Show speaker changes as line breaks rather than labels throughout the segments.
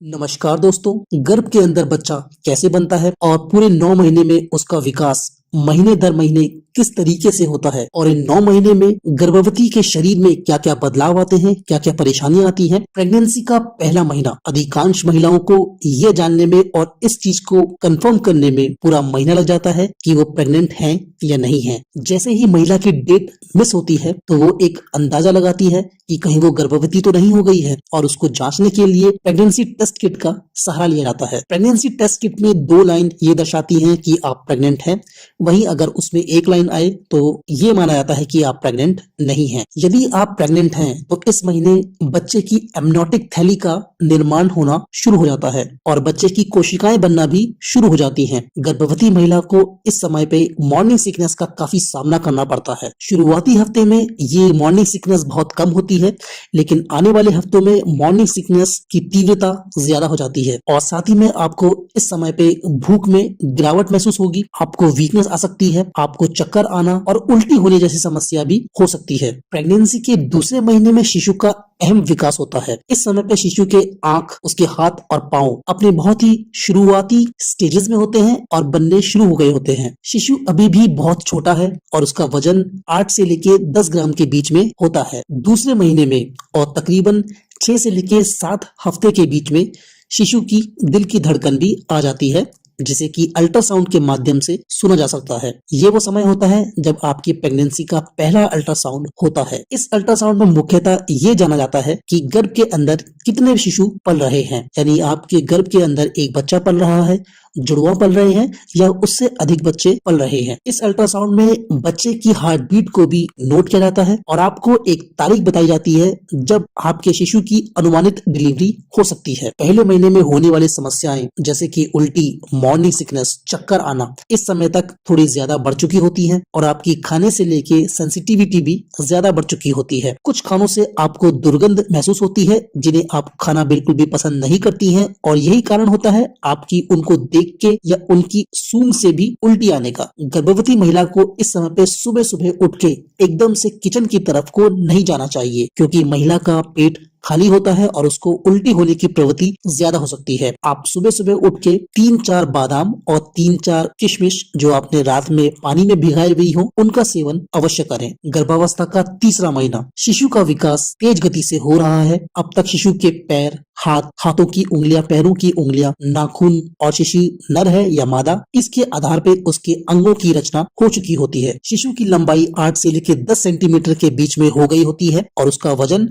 नमस्कार दोस्तों। गर्भ के अंदर बच्चा कैसे बनता है और पूरे 9 महीने में उसका विकास महीने दर महीने किस तरीके से होता है और इन 9 महीने में गर्भवती के शरीर में क्या क्या बदलाव आते हैं, क्या क्या परेशानियां आती हैं। प्रेगनेंसी का पहला महीना अधिकांश महिलाओं को ये जानने में और इस चीज को कंफर्म करने में पूरा महीना लग जाता है कि वो प्रेग्नेंट हैं या नहीं है। जैसे ही महिला की डेट मिस होती है तो वो एक अंदाजा लगाती है कि कहीं वो गर्भवती तो नहीं हो गई है और उसको जांचने के लिए प्रेगनेंसी टेस्ट किट का सहारा लिया जाता है। प्रेगनेंसी टेस्ट किट में 2 लाइन ये दर्शाती हैं कि आप प्रेग्नेंट हैं, वहीं अगर उसमें एक लाइन आए तो ये माना जाता है कि आप प्रेग्नेंट नहीं हैं। यदि आप प्रेग्नेंट हैं तो इस महीने बच्चे की एमनियोटिक थैली का निर्माण होना शुरू हो जाता है और बच्चे की कोशिकाएं बनना भी शुरू हो जाती हैं। गर्भवती महिला को इस समय पे मॉर्निंग सिकनेस का काफी सामना करना पड़ता है। शुरुआती हफ्ते में ये मॉर्निंग सिकनेस बहुत कम होती है, लेकिन आने वाले हफ्तों में मॉर्निंग सिकनेस की तीव्रता ज्यादा हो जाती है और साथ ही में आपको इस समय पे भूख में गिरावट महसूस होगी, आपको वीकनेस आ सकती है, आपको चक्कर आना और उल्टी होने जैसी समस्या भी हो सकती है। प्रेगनेंसी के दूसरे महीने में शिशु का अहम विकास होता है। इस समय पे शिशु के आंख, उसके हाथ और पांव अपने बहुत ही शुरुआती स्टेजेस में होते हैं और बनने शुरू हो गए होते हैं। शिशु अभी भी बहुत छोटा है और उसका वजन 8 से लेके 10 ग्राम के बीच में होता है। दूसरे महीने में और तकरीबन 6 से लेके 7 हफ्ते के बीच में शिशु की दिल की धड़कन भी आ जाती है, जिसे कि अल्ट्रासाउंड के माध्यम से सुना जा सकता है। ये वो समय होता है जब आपकी प्रेगनेंसी का पहला अल्ट्रासाउंड होता है। इस अल्ट्रासाउंड में मुख्यतः ये जाना जाता है कि गर्भ के अंदर कितने शिशु पल रहे हैं, यानी आपके गर्भ के अंदर एक बच्चा पल रहा है, जुड़वा पल रहे हैं या उससे अधिक बच्चे पल रहे हैं। इस अल्ट्रासाउंड में बच्चे की हार्ट बीट को भी नोट किया जाता है और आपको एक तारीख बताई जाती है जब आपके शिशु की अनुमानित डिलीवरी हो सकती है। पहले महीने में होने वाली समस्याएं जैसे कि उल्टी, मॉर्निंग सिकनेस, चक्कर आना इस समय तक थोड़ी ज्यादा बढ़ चुकी होती है और आपकी खाने से लेके सेंसिटिविटी भी ज्यादा बढ़ चुकी होती है। कुछ खानों से आपको दुर्गंध महसूस होती है जिन्हें आप खाना बिल्कुल भी पसंद नहीं करती हैं और यही कारण होता है आपकी उनको देख के या उनकी सूंघ से भी उल्टी आने का। गर्भवती महिला को इस समय पे सुबह सुबह उठ के एकदम से किचन की तरफ को नहीं जाना चाहिए, क्योंकि महिला का पेट खाली होता है और उसको उल्टी होने की प्रवृत्ति ज्यादा हो सकती है। आप सुबह सुबह उठ के 3-4 बादाम और 3-4 किशमिश जो आपने रात में पानी में भिगाई हुई हो उनका सेवन अवश्य करें। गर्भावस्था का तीसरा महीना, शिशु का विकास तेज गति से हो रहा है। अब तक शिशु के पैर, हाथ, हाथों की उंगलियां, पैरों की उंगलियां, नाखून और शिशु नर है या मादा, इसके आधार पर उसके अंगों की रचना हो चुकी होती है। शिशु की लंबाई 8 से लेकर 10 सेंटीमीटर के बीच में हो गई होती है और उसका वजन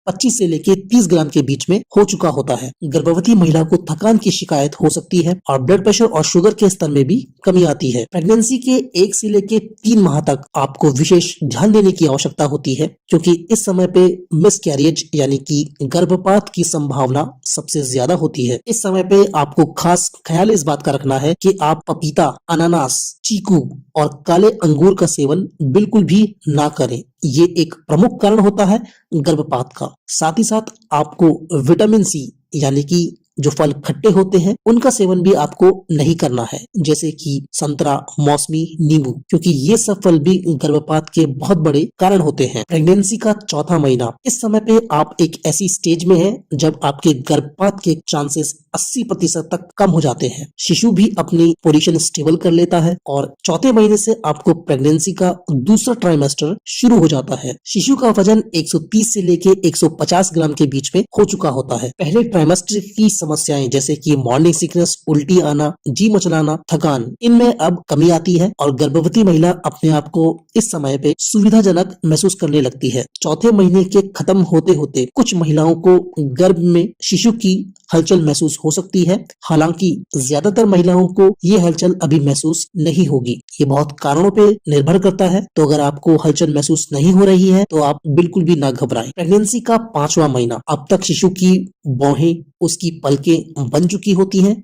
25 से लेके 30 ग्राम के बीच में हो चुका होता है। गर्भवती महिला को थकान की शिकायत हो सकती है और ब्लड प्रेशर और शुगर के स्तर में भी कमी आती है। प्रेगनेंसी के 1 से लेके 3 माह तक आपको विशेष ध्यान देने की आवश्यकता होती है, क्योंकि इस समय पे मिसकैरेज यानी कि गर्भपात की संभावना सबसे ज्यादा होती है। इस समय पे आपको खास ख्याल इस बात का रखना है कि आप पपीता, अनानास, चीकू और काले अंगूर का सेवन बिल्कुल भी ना करें। ये एक प्रमुख कारण होता है गर्भपात का। साथ ही साथ आपको विटामिन सी यानी कि जो फल खट्टे होते हैं उनका सेवन भी आपको नहीं करना है, जैसे कि संतरा, मौसमी, नींबू, क्योंकि ये सब फल भी गर्भपात के बहुत बड़े कारण होते हैं। प्रेगनेंसी का चौथा महीना, इस समय पे आप एक ऐसी स्टेज में हैं जब आपके गर्भपात के चांसेस 80% तक कम हो जाते हैं। शिशु भी अपनी पोजीशन स्टेबल कर लेता है और चौथे महीने से आपको प्रेगनेंसी का दूसरा ट्राइमेस्टर शुरू हो जाता है। शिशु का वजन 130 से लेके 150 ग्राम के बीच में हो चुका होता है। पहले ट्राइमेस्टर की समस्याएं जैसे कि मॉर्निंग सिकनेस, उल्टी आना, जी मचलाना, थकान, इनमें अब कमी आती है और गर्भवती महिला अपने आप को इस समय पे सुविधाजनक महसूस करने लगती है। चौथे महीने के खत्म होते होते कुछ महिलाओं को गर्भ में शिशु की हलचल महसूस हो सकती है, हालांकि ज्यादातर महिलाओं को ये हलचल अभी महसूस नहीं होगी। ये बहुत कारणों पे निर्भर करता है, तो अगर आपको हलचल महसूस नहीं हो रही है तो आप बिल्कुल भी ना घबराएं। प्रेगनेंसी का 5वां महीना, अब तक शिशु की भौहें, उसकी पलकें बन चुकी होती हैं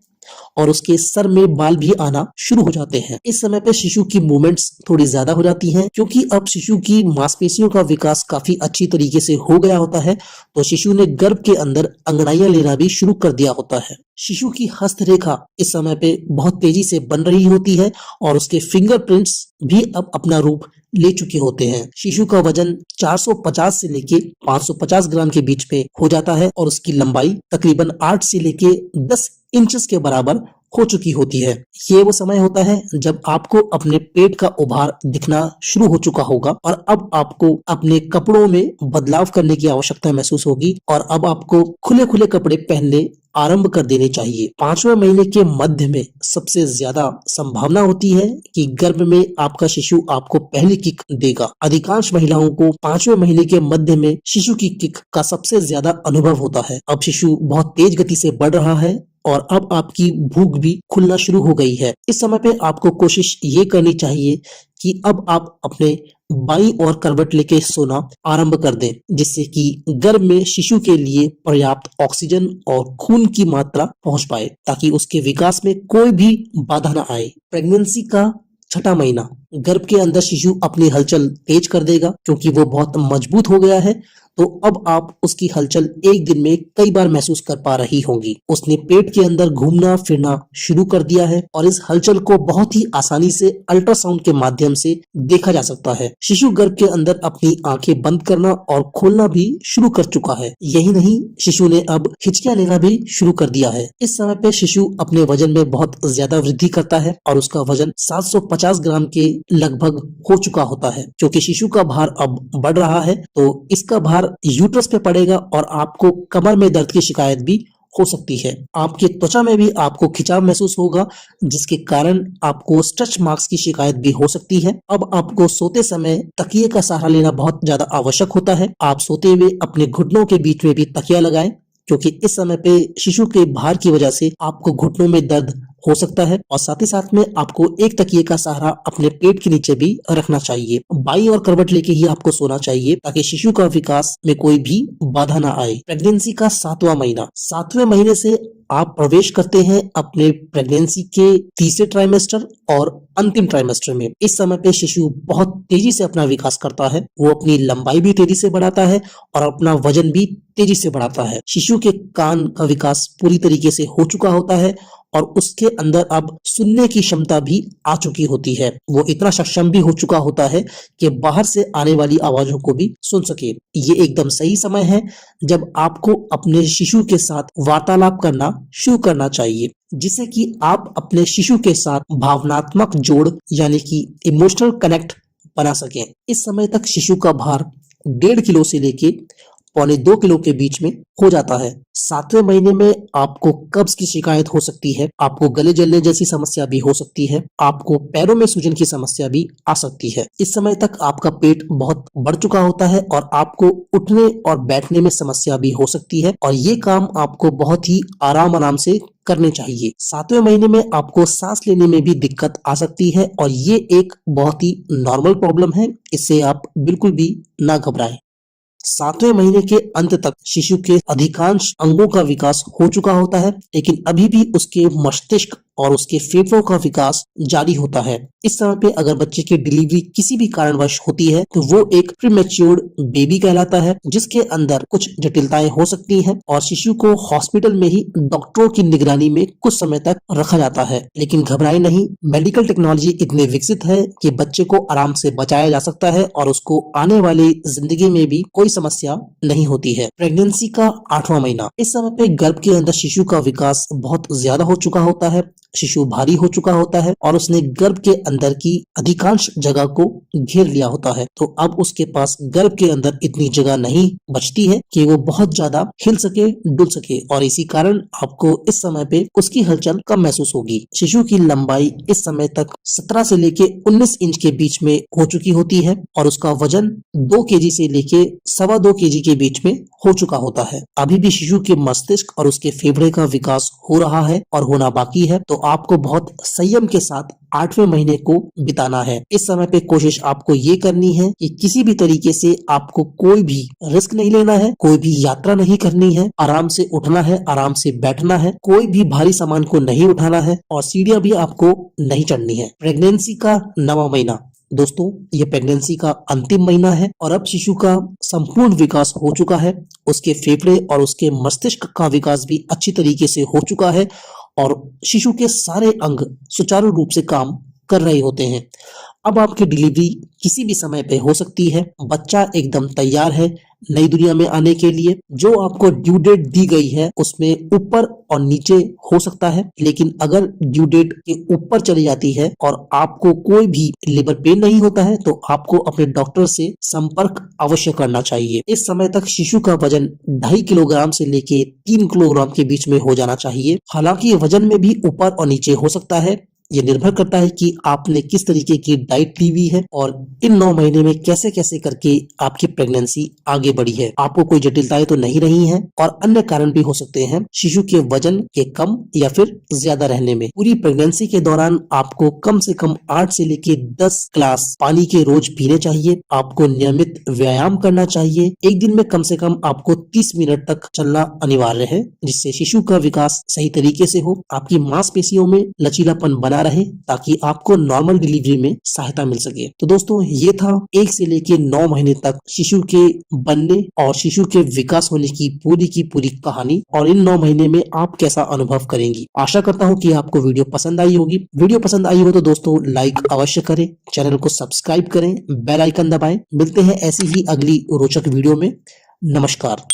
और उसके सर में बाल भी आना शुरू हो जाते हैं। इस समय पे शिशु की मूवमेंट्स थोड़ी ज्यादा हो जाती हैं, क्योंकि अब शिशु की मांसपेशियों का विकास काफी अच्छी तरीके से हो गया होता है। तो शिशु ने गर्भ के अंदर अंगड़ाइयां लेना भी शुरू कर दिया होता है। शिशु की हस्तरेखा इस समय पे बहुत तेजी से बन रही होती है और उसके फिंगरप्रिंट्स भी अब अपना रूप ले चुके होते हैं। शिशु का वजन 450 से लेके 550 ग्राम के बीच में हो जाता है और उसकी लंबाई तकरीबन 8 से लेके 10 इंचेस के बराबर हो चुकी होती है। ये वो समय होता है जब आपको अपने पेट का उभार दिखना शुरू हो चुका होगा और अब आपको अपने कपड़ों में बदलाव करने की आवश्यकता महसूस होगी और अब आपको खुले खुले कपड़े पहनने आरंभ कर देने चाहिए। 5वें महीने के मध्य में सबसे ज्यादा संभावना होती है कि गर्भ में आपका शिशु आपको पहली किक देगा। अधिकांश महिलाओं को 5वें महीने के मध्य में शिशु की किक का सबसे ज्यादा अनुभव होता है। अब शिशु बहुत तेज गति से बढ़ रहा है और अब आपकी भूख भी खुलना शुरू हो गई है। इस समय पे आपको कोशिश ये करनी चाहिए कि अब आप अपने बाईं ओर करवट लेके सोना आरंभ कर दें, जिससे कि गर्भ में शिशु के लिए पर्याप्त ऑक्सीजन और खून की मात्रा पहुंच पाए, ताकि उसके विकास में कोई भी बाधा न आए। प्रेगनेंसी का 6वां महीना, गर्भ के अंदर शिशु अपनी हलचल तेज कर देगा, क्योंकि वो बहुत मजबूत हो गया है। तो अब आप उसकी हलचल एक दिन में कई बार महसूस कर पा रही होंगी। उसने पेट के अंदर घूमना फिरना शुरू कर दिया है और इस हलचल को बहुत ही आसानी से अल्ट्रासाउंड के माध्यम से देखा जा सकता है। शिशु गर्भ के अंदर अपनी आंखें बंद करना और खोलना भी शुरू कर चुका है। यही नहीं, शिशु ने अब हिचकियां लेना भी शुरू कर दिया है। इस समय पे शिशु अपने वजन में बहुत ज्यादा वृद्धि करता है और उसका वजन 750 ग्राम के लगभग हो चुका होता है। क्योंकि शिशु का भार अब बढ़ रहा है तो इसका भार यूट्रस पे पड़ेगा और आपको कमर में दर्द की शिकायत भी हो सकती है। आपके त्वचा में भी आपको खिंचाव महसूस होगा, जिसके कारण आपको स्ट्रेच मार्क्स की शिकायत भी हो सकती है। अब आपको सोते समय तकिए का सहारा लेना बहुत ज्यादा आवश्यक होता है। आप सोते हुए अपने घुटनों के बीच में भी तकिया लगाएं, क्योंकि इस समय पे शिशु के भार की वजह से आपको घुटनों में दर्द हो सकता है और साथ ही साथ में आपको एक तकिए का सहारा अपने पेट के नीचे भी रखना चाहिए। बाईं ओर करवट लेके ही आपको सोना चाहिए, ताकि शिशु का विकास में कोई भी बाधा ना आए। प्रेगनेंसी का 7वां महीना, 7वें महीने से आप प्रवेश करते हैं अपने प्रेगनेंसी के तीसरे ट्राइमेस्टर और अंतिम ट्राइमेस्टर में। इस समय पे शिशु बहुत तेजी से अपना विकास करता है। वो अपनी लंबाई भी तेजी से बढ़ाता है और अपना वजन भी तेजी से बढ़ाता है। शिशु के कान का विकास पूरी तरीके से हो चुका होता है और उसके अंदर अब सुनने की क्षमता भी आ चुकी होती है। वो इतना सक्षम भी हो चुका होता है कि बाहर से आने वाली आवाजों को भी सुन सके। ये एकदम सही समय है जब आपको अपने शिशु के साथ वार्तालाप करना शुरू करना चाहिए, जिससे कि आप अपने शिशु के साथ भावनात्मक जोड़ यानी कि इमोशनल कनेक्ट बना सकें। इस समय तक शिशु का भार 1.5 किलो से लेके 1.25 किलो के बीच में हो जाता है। 7वें महीने में आपको कब्ज की शिकायत हो सकती है, आपको गले जलने जैसी समस्या भी हो सकती है, आपको पैरों में सूजन की समस्या भी आ सकती है। इस समय तक आपका पेट बहुत बढ़ चुका होता है और आपको उठने और बैठने में समस्या भी हो सकती है और ये काम आपको बहुत ही आराम से करने चाहिए। 7वें महीने में आपको सांस लेने में भी दिक्कत आ सकती है और ये एक बहुत ही नॉर्मल प्रॉब्लम है, इससे आप बिल्कुल भी ना घबराएं। 7वें महीने के अंत तक शिशु के अधिकांश अंगों का विकास हो चुका होता है, लेकिन अभी भी उसके मस्तिष्क और उसके फेफड़ों का विकास जारी होता है। इस समय पे अगर बच्चे की डिलीवरी किसी भी कारणवश होती है तो वो एक प्रीमैच्योर्ड बेबी कहलाता है, जिसके अंदर कुछ जटिलताएं हो सकती हैं और शिशु को हॉस्पिटल में ही डॉक्टरों की निगरानी में कुछ समय तक रखा जाता है। लेकिन घबराएं नहीं, मेडिकल टेक्नोलॉजी इतनी विकसित है कि बच्चे को आराम से बचाया जा सकता है और उसको आने वाली जिंदगी में भी कोई समस्या नहीं होती है। प्रेगनेंसी का 8वां महीना, इस समय पे गर्भ के अंदर शिशु का विकास बहुत ज्यादा हो चुका होता है, शिशु भारी हो चुका होता है और उसने गर्भ के अंदर की अधिकांश जगह को घेर लिया होता है। तो अब उसके पास गर्भ के अंदर इतनी जगह नहीं बचती है कि वो बहुत ज्यादा हिल सके डुल सके और इसी कारण आपको इस समय पे उसकी हलचल कम महसूस होगी। शिशु की लंबाई इस समय तक 17 से लेके 19 इंच के बीच में हो चुकी होती है और उसका वजन 2 केजी से लेके 2.25 केजी के बीच में हो चुका होता है। अभी भी शिशु के मस्तिष्क और उसके फेफड़े का विकास हो रहा है और होना बाकी है, तो आपको बहुत संयम के साथ 8वें महीने को बिताना है। इस समय पे कोशिश आपको ये करनी है कि किसी भी तरीके से आपको कोई भी रिस्क नहीं लेना है, कोई भी यात्रा नहीं करनी है, आराम से उठना है, आराम से बैठना है, कोई भी भारी सामान को नहीं उठाना है और सीढ़ियां भी आपको नहीं चढ़नी है। प्रेगनेंसी का 9वां महीना, दोस्तों ये प्रेगनेंसी का अंतिम महीना है और अब शिशु का संपूर्ण विकास हो चुका है। उसके फेफड़े और उसके मस्तिष्क का विकास भी अच्छी तरीके से हो चुका है और शिशु के सारे अंग सुचारू रूप से काम कर रहे होते हैं। अब आपकी डिलीवरी किसी भी समय पे हो सकती है। बच्चा एकदम तैयार है नई दुनिया में आने के लिए। जो आपको ड्यू डेट दी गई है उसमें ऊपर और नीचे हो सकता है, लेकिन अगर ड्यू डेट के ऊपर चली जाती है और आपको कोई भी लिवर पेन नहीं होता है तो आपको अपने डॉक्टर से संपर्क अवश्य करना चाहिए। इस समय तक शिशु का वजन 2.5 किलोग्राम से लेके 3 किलोग्राम के बीच में हो जाना चाहिए। हालांकि वजन में भी ऊपर और नीचे हो सकता है, ये निर्भर करता है कि आपने किस तरीके की डाइट ली हुई है और इन 9 महीने में कैसे कैसे करके आपकी प्रेगनेंसी आगे बढ़ी है। आपको कोई जटिलताएं तो नहीं रही हैं और अन्य कारण भी हो सकते हैं शिशु के वजन के कम या फिर ज्यादा रहने में। पूरी प्रेगनेंसी के दौरान आपको कम से कम 8 से लेके 10 ग्लास पानी के रोज पीने चाहिए। आपको नियमित व्यायाम करना चाहिए। एक दिन में कम से कम आपको 30 मिनट तक चलना अनिवार्य है, जिससे शिशु का विकास सही तरीके से हो, आपकी मांसपेशियों में लचीलापन बना रहे ताकि आपको नॉर्मल डिलीवरी में सहायता मिल सके। तो दोस्तों ये था 1 से लेके 9 महीने तक शिशु के बनने और शिशु के विकास होने की पूरी कहानी और इन 9 महीने में आप कैसा अनुभव करेंगी। आशा करता हूँ कि आपको वीडियो पसंद आई होगी। वीडियो पसंद आई हो तो दोस्तों लाइक अवश्य करें, चैनल को सब्सक्राइब करें, बेल आइकन दबाएं। मिलते हैं ऐसी ही अगली रोचक वीडियो में। नमस्कार।